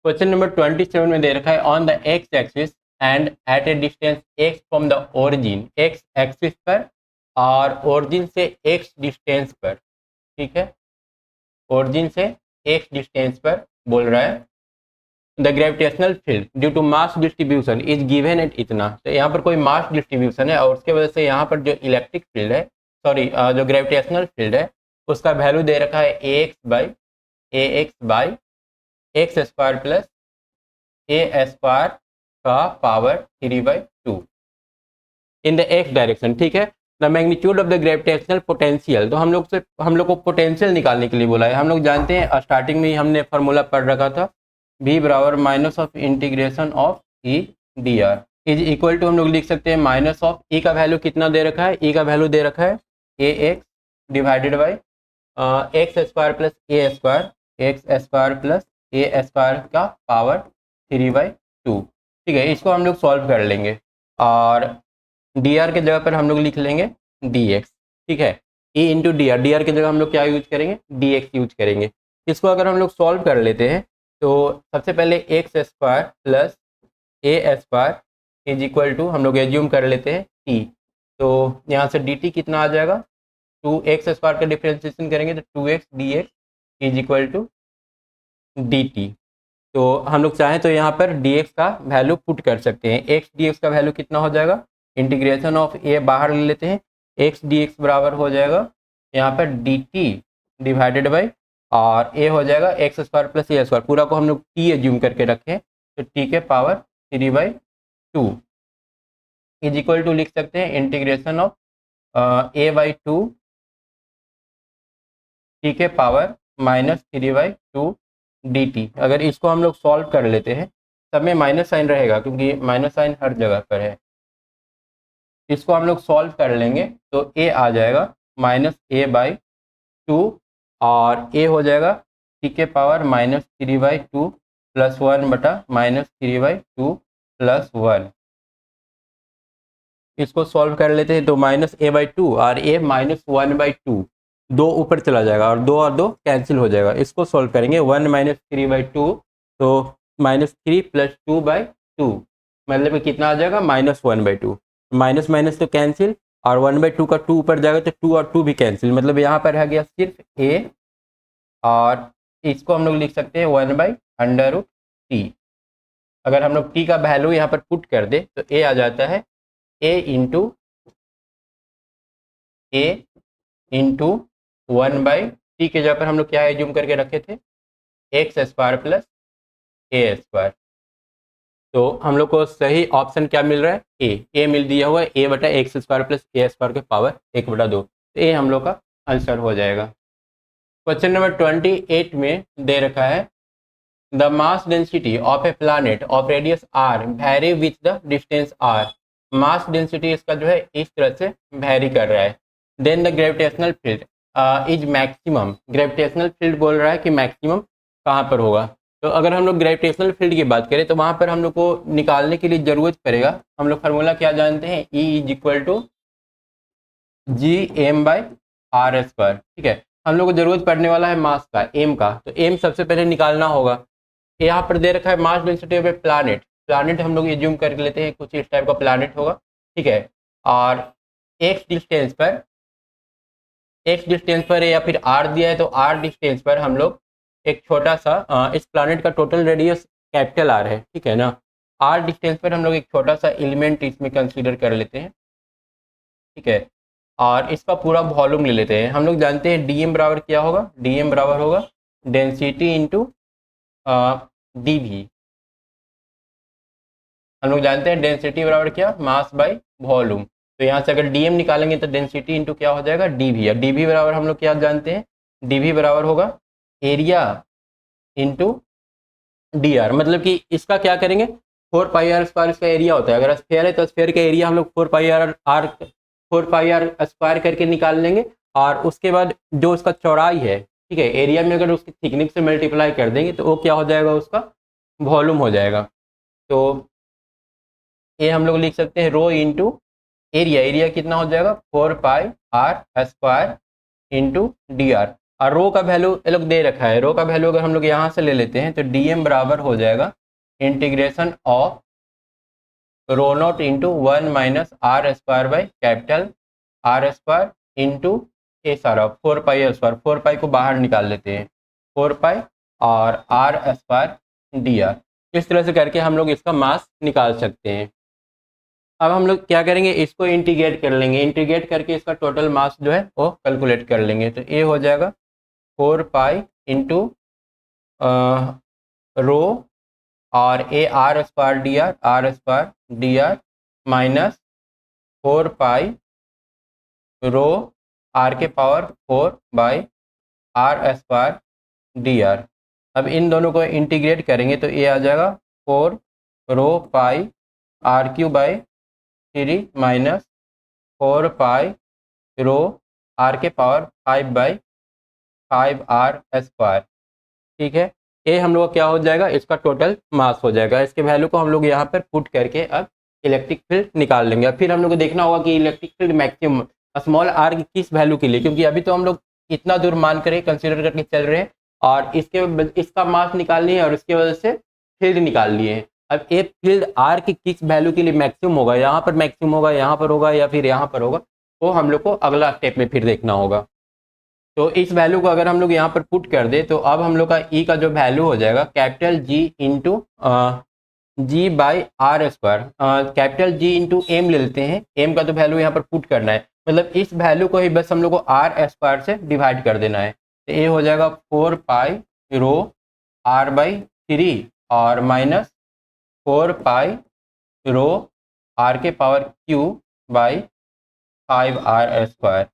Question number 27 में दे रखा है on the X axis and at a distance x from the origin, X axis पर और ओरिजिन से x डिस्टेंस पर, ठीक है, ओरिजिन से x डिस्टेंस पर बोल रहा है the gravitational field due to mass distribution is given at इतना। तो यहाँ पर कोई मास डिस्ट्रीब्यूशन है और उसके वजह से यहाँ पर जो इलेक्ट्रिक फील्ड है, सॉरी जो ग्रेविटेशनल फील्ड है उसका वैल्यू दे रखा है ax by x square plus A square का power 3/2 in the x direction, ठीक है। The magnitude of the gravitational potential, तो हम लोग को पोटेंशियल निकालने के लिए बोला है। हम लोग जानते हैं स्टार्टिंग में ही हमने फार्मूला पढ़ रखा था, v बराबर minus of integration of E D R is equal to, हम लोग लिख सकते हैं माइनस ऑफ ई का वैल्यू कितना दे रखा है, ई का वैल्यू दे रखा है a x divided by x square plus A square, x square plus A square का पावर 3/2, ठीक है। इसको हम लोग सॉल्व कर लेंगे और डी आर के जगह पर हम लोग लिख लेंगे डी एक्स, ठीक है। ई इंटू डी आर के जगह हम लोग क्या यूज करेंगे, डी एक्स यूज करेंगे। इसको अगर हम लोग सॉल्व कर लेते हैं तो सबसे पहले X square plus A square is equal to, हम लोग एज्यूम कर लेते हैं टी, तो यहाँ से डी टी कितना आ जाएगा, 2x स्क्वायर का डिफ्रेंसिएशन करेंगे तो 2x dx is equal to d t. तो हम लोग चाहें तो यहाँ पर dx का वैल्यू पुट कर सकते हैं। x dx का वैल्यू कितना हो जाएगा, इंटीग्रेशन ऑफ a बाहर ले लेते हैं, x dx बराबर हो जाएगा यहाँ पर dt डिवाइडेड बाई और a हो जाएगा एक्स स्क्वायर प्लस ए स्क्वायर, पूरा को हम लोग t एज्यूम करके रखें तो t के पावर 3/2 इज इक्वल टू लिख सकते हैं इंटीग्रेशन ऑफ a/2 टी के पावर -3/2 dt। अगर इसको हम लोग सॉल्व कर लेते हैं, सब में माइनस साइन रहेगा क्योंकि माइनस साइन हर जगह पर है। इसको हम लोग सॉल्व कर लेंगे तो a आ जाएगा -a/2 और a हो जाएगा टी के पावर -3/2 प्लस 1 बटा -3/2 प्लस 1। इसको सॉल्व कर लेते हैं तो -a/2 और a -1/2, दो ऊपर चला जाएगा और दो कैंसिल हो जाएगा। इसको सॉल्व करेंगे 1 -3/2 तो -3 प्लस 2/2 मतलब कितना आ जाएगा -1/2, माइनस माइनस तो कैंसिल और 1/2 का 2 ऊपर जाएगा तो 2 और 2 भी कैंसिल, मतलब यहाँ पर रह गया सिर्फ a और इसको हम लोग लिख सकते हैं 1/√t। अगर हम लोग t का वैल्यू यहाँ पर पुट कर दे तो a आ जाता है a इंटू 1/t के जगह पर हम लोग क्या एज्यूम करके रखे थे, एक्स स्क्वायर प्लस ए स्क्वायर। तो हम लोग को सही ऑप्शन क्या मिल रहा है, ए मिल दिया हुआ है, a बटा एक्स स्क्वायर प्लस ए स्क्वायर के पावर 1/2, तो ए हम लोग का आंसर हो जाएगा। क्वेश्चन नंबर 28 में दे रखा है the mass density of a planet of radius r vary with the distance r. Mass density इसका जो है इस तरह से वैरी कर रहा है। Then the gravitational field is maximum, gravitational field बोल रहा है कि मैक्सिमम कहाँ पर होगा। तो अगर हम लोग ग्रेविटेशनल फील्ड की बात करें तो वहाँ पर हम लोग को निकालने के लिए ज़रूरत पड़ेगा, हम लोग फार्मूला क्या जानते हैं, E is equal to Gm/r², ठीक है। हम लोग को ज़रूरत पड़ने वाला है मास का, एम का, तो एम सबसे पहले निकालना होगा। यहाँ पर दे रखा है मास डेंसिटी ऑफ ए प्लैनेट हम लोग एज्यूम कर लेते हैं कुछ इस टाइप का प्लैनेट होगा, ठीक है। और एक्स डिस्टेंस पर है या फिर आर दिया है तो आर डिस्टेंस पर हम लोग एक छोटा सा इस प्लैनेट का टोटल रेडियस कैपिटल आर है, ठीक है ना। आर डिस्टेंस पर हम लोग एक छोटा सा एलिमेंट इसमें कंसीडर कर लेते हैं, ठीक है। और इसका पूरा वॉल्यूम ले लेते हैं। हम लोग जानते हैं डीएम बराबर क्या होगा, डीएम बराबर होगा डेंसिटी इंटू डीवी। हम लोग जानते हैं डेंसिटी बराबर क्या, मास बाई वॉल्यूम। तो यहाँ से अगर डीएम निकालेंगे तो डेंसिटी इंटू क्या हो जाएगा, डीवी। और डीवी बराबर हम लोग क्या जानते हैं, डीवी बराबर होगा एरिया इंटू डी आर। मतलब कि इसका क्या करेंगे, 4πr² इसका एरिया होता है। अगर स्फेयर है तो स्फेयर का एरिया हम लोग 4πr² करके निकाल लेंगे और उसके बाद जो उसका चौड़ाई है, ठीक है, एरिया में अगर उसकी थिकनेस से मल्टीप्लाई कर देंगे तो वो क्या हो जाएगा, उसका वॉल्यूम हो जाएगा। तो ये हम लोग लिख सकते हैं रो इंटू एरिया, एरिया कितना हो जाएगा 4πr² इंटू डी आर। और रो का वैल्यू ये लोग दे रखा है। रो का वैल्यू अगर हम लोग यहाँ से ले लेते हैं तो dm बराबर हो जाएगा integration of rho naught into 1 minus r square by capital R square into a सारा 4 पाई स्क्वायर, 4 पाई को बाहर निकाल लेते हैं, 4 पाई और आर स्क्वायर डी आर। इस तरह से करके हम लोग इसका मास निकाल सकते हैं। अब हम लोग क्या करेंगे, इसको इंटीग्रेट कर लेंगे, इंटीग्रेट करके इसका टोटल मास जो है वो कैलकुलेट कर लेंगे। तो ये हो जाएगा 4 पाई इंटू रो और a r square d r minus 4 pi rho r के power 4 by r square d r. अब इन दोनों को इंटीग्रेट करेंगे तो ये आ जाएगा 4 rho pi r cube by 3 minus 4 pi rho r के पावर 5 बाई 5 आर स्क्वायर। ठीक है, ये हम लोग क्या हो जाएगा, इसका टोटल मास हो जाएगा। इसके वैल्यू को हम लोग यहाँ पर पुट करके अब इलेक्ट्रिक फील्ड निकाल लेंगे। फिर हम लोग को देखना होगा कि electric field maximum small r की किस वैल्यू के लिए, क्योंकि अभी तो हम लोग इतना दूर मान कर कंसिडर करके चल रहे हैं और इसका मास निकालनी है और इसकी वजह से फील्ड निकाल लिए हैं। अब ये फील्ड आर की किस वैल्यू के लिए मैक्सिमम होगा, यहाँ पर मैक्सिमम होगा, यहाँ पर होगा या फिर यहाँ पर होगा, वो हम लोग को अगला स्टेप में फिर देखना होगा। तो इस वैल्यू को अगर हम लोग यहाँ पर पुट कर दे तो अब हम लोग का ई का जो वैल्यू हो जाएगा capital G into g by r square, capital G into m ले लेते हैं। एम का तो वैल्यू यहाँ पर पुट करना है, मतलब इस वैल्यू को ही बस हम लोग को आर स्क्वायर से डिवाइड कर देना है। तो ये हो जाएगा 4 पाई रो आर बाई 3 और माइनस 4 पाई रो आर के power cube by 5 r square.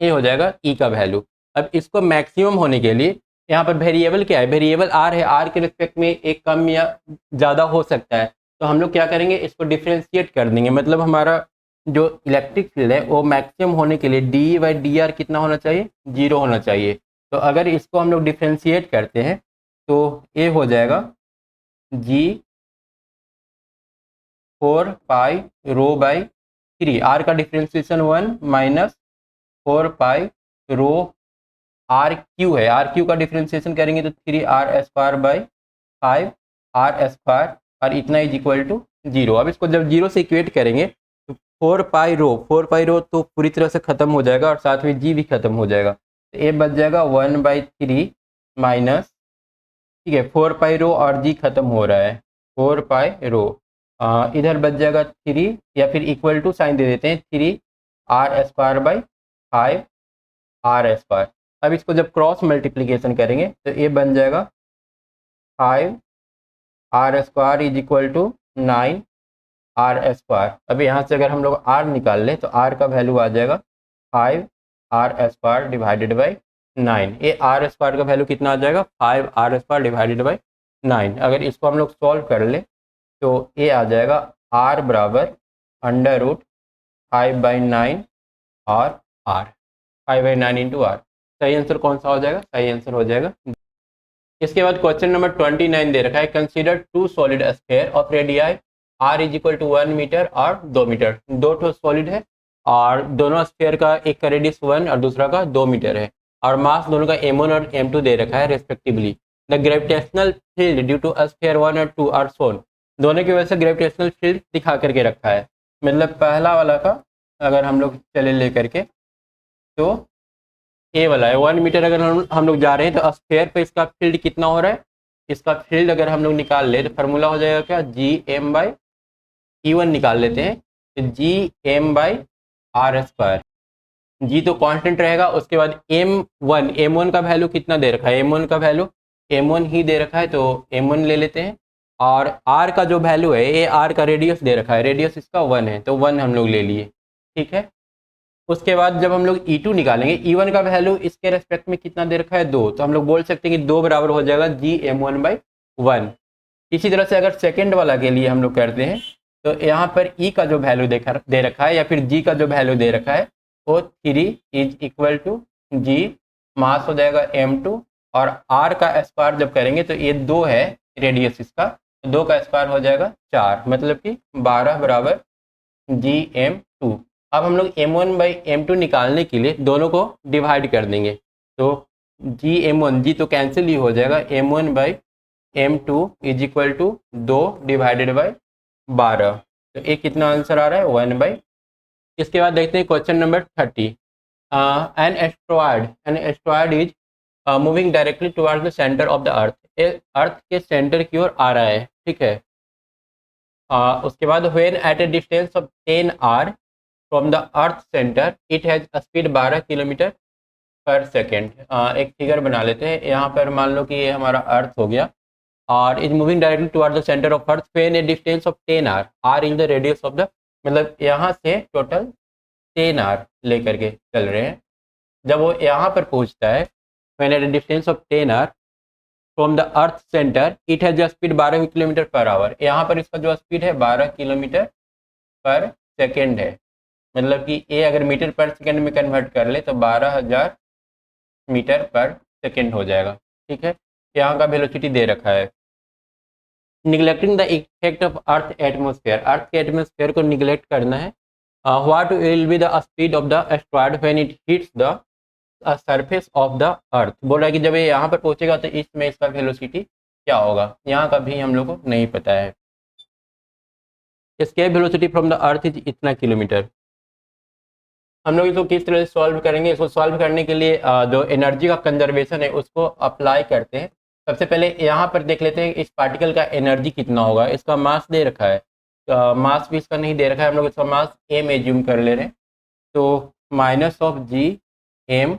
ये हो जाएगा ई का वैल्यू। अब इसको मैक्सिमम होने के लिए यहाँ पर वेरिएबल क्या है, वेरिएबल आर है, आर के रिस्पेक्ट में एक कम या ज़्यादा हो सकता है। तो हम लोग क्या करेंगे, इसको डिफ्रेंशिएट कर देंगे, मतलब हमारा जो इलेक्ट्रिक फील्ड है वो मैक्सिमम होने के लिए डी बाई डी आर कितना होना चाहिए, 0 होना चाहिए। तो अगर इसको हम लोग डिफ्रेंशिएट करते हैं तो ये हो जाएगा g 4 pi rho by 3, r का differentiation 1 minus 4 pi rho r cube है, आर क्यू का डिफ्रेंशिएशन करेंगे तो 3 r square by 5 r square और इतना इज इक्वल टू 0। अब इसको जब 0 से इक्वेट करेंगे तो 4 पाई रो तो पूरी तरह से खत्म हो जाएगा और साथ में जी भी खत्म हो जाएगा। तो ये बच जाएगा 1/3 माइनस, ठीक है, 4 पाई रो और जी खत्म हो रहा है, 4 पाई रो इधर बच जाएगा 3 या फिर इक्वल टू साइन दे देते हैं 3 r square by 5 r square. अब इसको जब क्रॉस मल्टीप्लिकेशन करेंगे तो ये बन जाएगा 5 r square is equal to 9 r square. अब यहाँ से अगर हम लोग आर निकाल लें तो आर का वैल्यू आ जाएगा 5 आर स्क्वायर डिवाइडेड बाई 9। ये आर स्क्वायर का वैल्यू कितना आ जाएगा, 5 आर स्क्वायर डिवाइडेड बाई 9। अगर इसको हम लोग सॉल्व कर ले तो ये आ जाएगा आर बराबर √5/9 और आर 5/9 इंटू आर। सही आंसर कौन सा हो जाएगा, सही आंसर हो जाएगा। इसके बाद क्वेश्चन नंबर 29 दे रखा है, consider 2 solid sphere of radii r is equal to 1 metre और 2 मीटर। दो ठो सॉलिड है और दोनों स्फीयर का एक का रेडियस 1 और दूसरा का 2 मीटर है और मास दोनों का m1 और m2 दे रखा है respectively. The gravitational field due to sphere 1 और 2 आर शोन। दोनों की वजह से ग्रेविटेशनल फील्ड दिखा करके रखा है। मतलब पहला वाला का अगर हम लोग चले ले करके तो ए वाला है 1 मीटर, अगर हम लोग जा रहे हैं तो स्फीयर पे इसका फील्ड कितना हो रहा है, इसका फील्ड अगर हम लोग निकाल ले तो फार्मूला हो जाएगा क्या, जी एम बाई E1 निकाल लेते हैं तो G M by r square. G तो कांस्टेंट रहेगा, उसके बाद M1 का वैल्यू कितना दे रखा है, M1 का वैल्यू M1 ही दे रखा है तो M1 ले लेते हैं। और R का जो वैल्यू है ये R का रेडियस दे रखा है, रेडियस इसका 1 है तो 1 हम लोग ले लिए, ठीक है। उसके बाद जब हम लोग E2 निकालेंगे, E1 का वैल्यू इसके रेस्पेक्ट में कितना दे रखा है 2, तो हम लोग बोल सकते हैं कि 2 बराबर हो जाएगा जी M1/1। इसी तरह से अगर सेकेंड वाला के लिए हम लोग करते हैं तो यहाँ पर E का जो वैल्यू दे रखा है या फिर G का जो वैल्यू दे रखा है वो 3 इज इक्वल टू G, मास हो जाएगा M2 और R का स्क्वायर जब करेंगे तो ये 2 है रेडियस इसका, 2 का स्क्वायर हो जाएगा 4, मतलब कि 12 बराबर GM2। अब हम लोग M1/M2 निकालने के लिए दोनों को डिवाइड कर देंगे तो GM1, जी तो कैंसिल ही हो जाएगा, M1/M2 is equal to 2 divided by 12। तो ये कितना आंसर आ रहा है 1/। इसके बाद देखते हैं question number 30। An asteroid is moving directly towards the centre of the earth. Earth के सेंटर की ओर आ रहा है, ठीक है। उसके बाद when at a distance of 10 r from the earth centre it has speed 12 kilometre per second. एक figure बना लेते हैं। यहाँ पर मान लो कि ये हमारा अर्थ हो गया और is moving directly toward the centre of earth when a distance of 10 r, r in the radius of the, मतलब यहाँ से टोटल 10 आर लेकर के चल रहे हैं। जब वो यहाँ पर पहुँचता है when at a distance of 10 r from the earth centre it has speed 12 kilometre per hour. यहाँ पर इसका जो स्पीड है 12 किलोमीटर पर सेकेंड है, मतलब कि ये अगर मीटर पर सेकेंड में कन्वर्ट कर ले तो 12,000 मीटर पर सेकेंड हो जाएगा, ठीक है। यहाँ का वेलोसिटी दे रखा है। Neglecting the effect of earth atmosphere, earth के एटमोसफेयर को निगलेक्ट करना है। What will be the speed of the asteroid when it hits the surface of the earth. बोल रहा है कि जब ये यहाँ पर पहुंचेगा तो इसमें इसका वेलोसिटी क्या होगा, यहाँ का भी हम लोग को नहीं पता है। Escape velocity from the earth is इतना किलोमीटर। हम लोग इसको किस तरह से सॉल्व करेंगे, इसको सॉल्व करने के लिए जो एनर्जी का कंजर्वेशन है उसको अप्लाई करते हैं। सबसे पहले यहाँ पर देख लेते हैं इस पार्टिकल का एनर्जी कितना होगा। इसका मास दे रखा है, मास भी इसका नहीं दे रखा है, हम लोग इसका मास m एज्यूम कर ले रहे हैं। तो -g(m)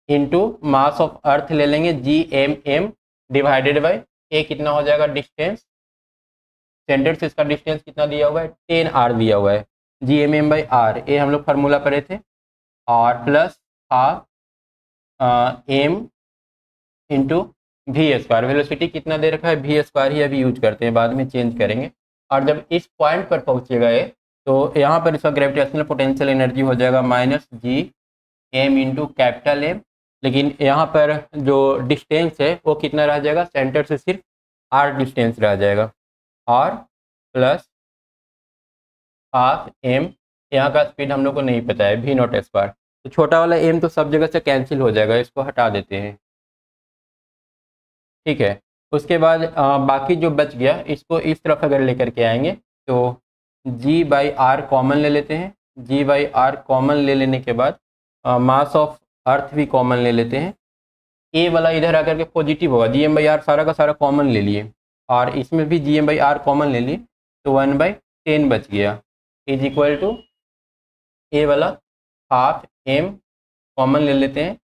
into mass of earth ले लेंगे Gmm डिवाइडेड बाई a कितना हो जाएगा डिस्टेंस, सेंटर से इसका डिस्टेंस कितना दिया हुआ है 10 r दिया हुआ है, Gmm/r ये हम लोग फार्मूला पढ़े थे, और plus half m into v²। Velocity कितना दे रखा है v² ही अभी यूज करते हैं, बाद में चेंज करेंगे। और जब इस पॉइंट पर पहुंचेगा ये तो यहाँ पर इसका ग्रेविटेशनल पोटेंशियल एनर्जी हो जाएगा -Gm इंटू कैपिटल M। लेकिन यहाँ पर जो डिस्टेंस है वो कितना रह जाएगा, सेंटर से सिर्फ r डिस्टेंस रह जाएगा, और प्लस हाफ m, यहाँ का स्पीड हम लोग को नहीं पता है v0²। तो छोटा वाला m तो सब जगह से कैंसिल हो जाएगा, इसको हटा देते हैं, ठीक है। उसके बाद बाकी जो बच गया इसको इस तरफ अगर लेकर के आएंगे तो G/r कॉमन ले लेते हैं। G/r कॉमन ले लेने के बाद मास ऑफ अर्थ भी कॉमन ले लेते हैं। ए वाला इधर आकर के पॉजिटिव होगा, Gm/r सारा का सारा कॉमन ले लिए, और इसमें भी Gm/r कॉमन ले लिए, तो 1/10 बच गया, इज इक्वल टू ए वाला हाफ m कॉमन ले लेते हैं,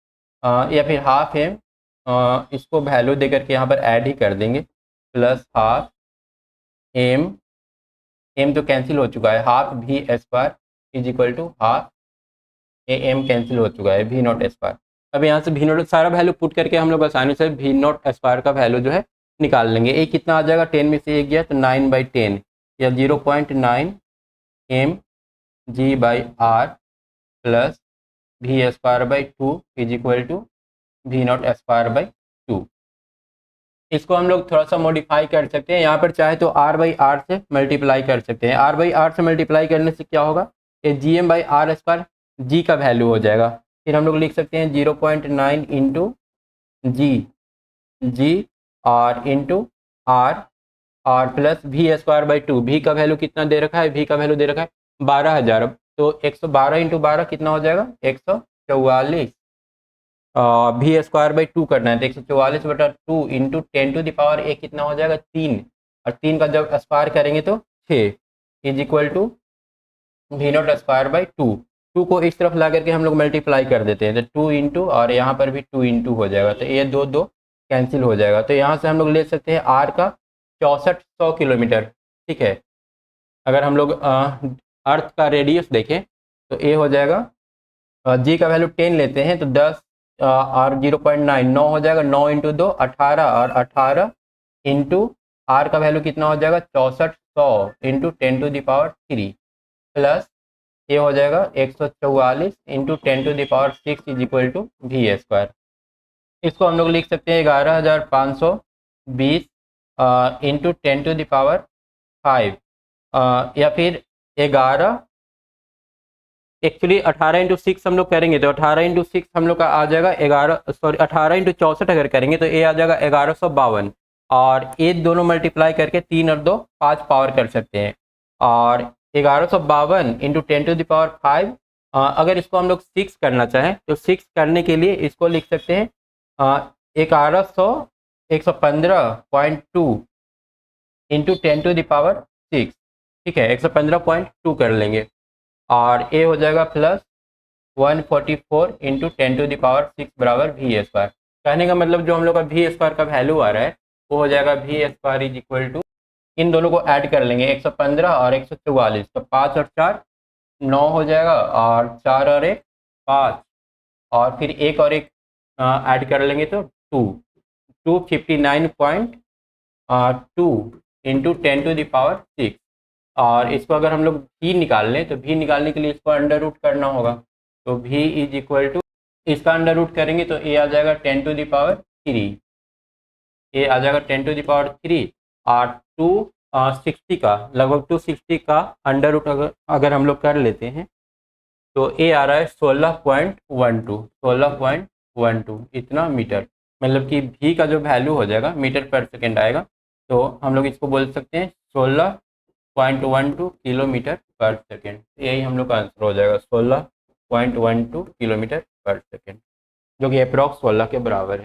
या फिर हाफ m इसको वैल्यू दे करके यहाँ पर ऐड ही कर देंगे, प्लस हाफ m तो कैंसिल हो चुका है, half v² is equal to half am cancel हो चुका है v0²। अब यहाँ से v0 सारा वैल्यू पुट करके हम लोग आसानी से v0² का वैल्यू जो है निकाल लेंगे। ये कितना आ जाएगा, 10 में से 1 गया तो 9/10 या 0.9 m G/r plus v²/2 is equal to v0²/2। इसको हम लोग थोड़ा सा मॉडिफाई कर सकते हैं, यहाँ पर चाहे तो r/r से मल्टीप्लाई कर सकते हैं। r/r से मल्टीप्लाई करने से क्या होगा, ये Gm/r², g का वैल्यू हो जाएगा। फिर हम लोग लिख सकते हैं 0.9 इंटू g और इंटू r और प्लस v²/2। v का वैल्यू कितना दे रखा है, v का वैल्यू दे रखा है 12,000। तो 112 इंटू 12 कितना हो जाएगा 144। v²/2 करना है तो 144/2 इंटू 10⁻⁴ कितना हो जाएगा 3, और 3 का जब स्क्वायर करेंगे तो 6 इज इक्वल टू v0²/2। 2 को इस तरफ ला करके हम लोग मल्टीप्लाई कर देते हैं, तो 2 इंटू और यहाँ पर भी 2 इंटू हो जाएगा, तो ये 2 कैंसिल हो जाएगा। तो यहाँ से हम लोग ले सकते हैं r का 6400 किलोमीटर, ठीक है। अगर हम लोग अर्थ का रेडियस देखें तो ये हो जाएगा, g का वैल्यू 10 लेते हैं तो 10 और 0.9 9 हो जाएगा, 9 इंटू 2 18, और 18 इंटू r का वैल्यू कितना हो जाएगा 6400 इंटू 10⁻³ प्लस ये हो जाएगा 144 into 10⁻⁶ is equal to v²। इसको हम लोग लिख सकते हैं 11,520 इंटू 10⁵ या फिर 11 एक्चुअली 18 इंटू 6 हम लोग करेंगे तो 18 इंटू 6 हम लोग का आ जाएगा 18 इंटू 64 अगर करेंगे तो ये आ जाएगा 1152, और ये दोनों मल्टीप्लाई करके 3 और 2 5 पावर कर सकते हैं। और 1152 इंटू 10⁵ अगर इसको हम लोग 6 करना चाहें तो 6 करने के लिए इसको लिख सकते हैं 115.2 इंटू 10⁶, ठीक है, 115.2 कर लेंगे, और ये हो जाएगा प्लस 144 इंटू 10⁶ बराबर v²। कहने का मतलब जो हम लोग का v² का वैल्यू आ रहा है वो हो जाएगा v² इज इक्वल टू, इन दोनों को ऐड कर लेंगे 115 और 144, तो 5 और 4 9 हो जाएगा, और 4 और 1 5, और फिर 1 और 1 ऐड कर लेंगे तो 259.2 इंटू 10⁶, और इसको अगर हम लोग v निकाल लें तो v निकालने के लिए इसको अंडर रूट करना होगा, तो v इज इक्वल टू, इसका अंडर रूट करेंगे तो a आ जाएगा 10⁻3, ये आ जाएगा 10⁻3, और 260 का लगभग 260 का अंडर रूट अगर हम लोग कर लेते हैं तो ये आ रहा है 16.12 इतना मीटर, मतलब कि v का जो वैल्यू हो जाएगा मीटर पर सेकेंड आएगा, तो हम लोग इसको बोल सकते हैं 16.12 किलोमीटर पर सेकेंड। यही हम लोग का आंसर हो जाएगा 16.12 किलोमीटर पर सेकेंड, जो कि अप्रॉक्स 16 के बराबर है।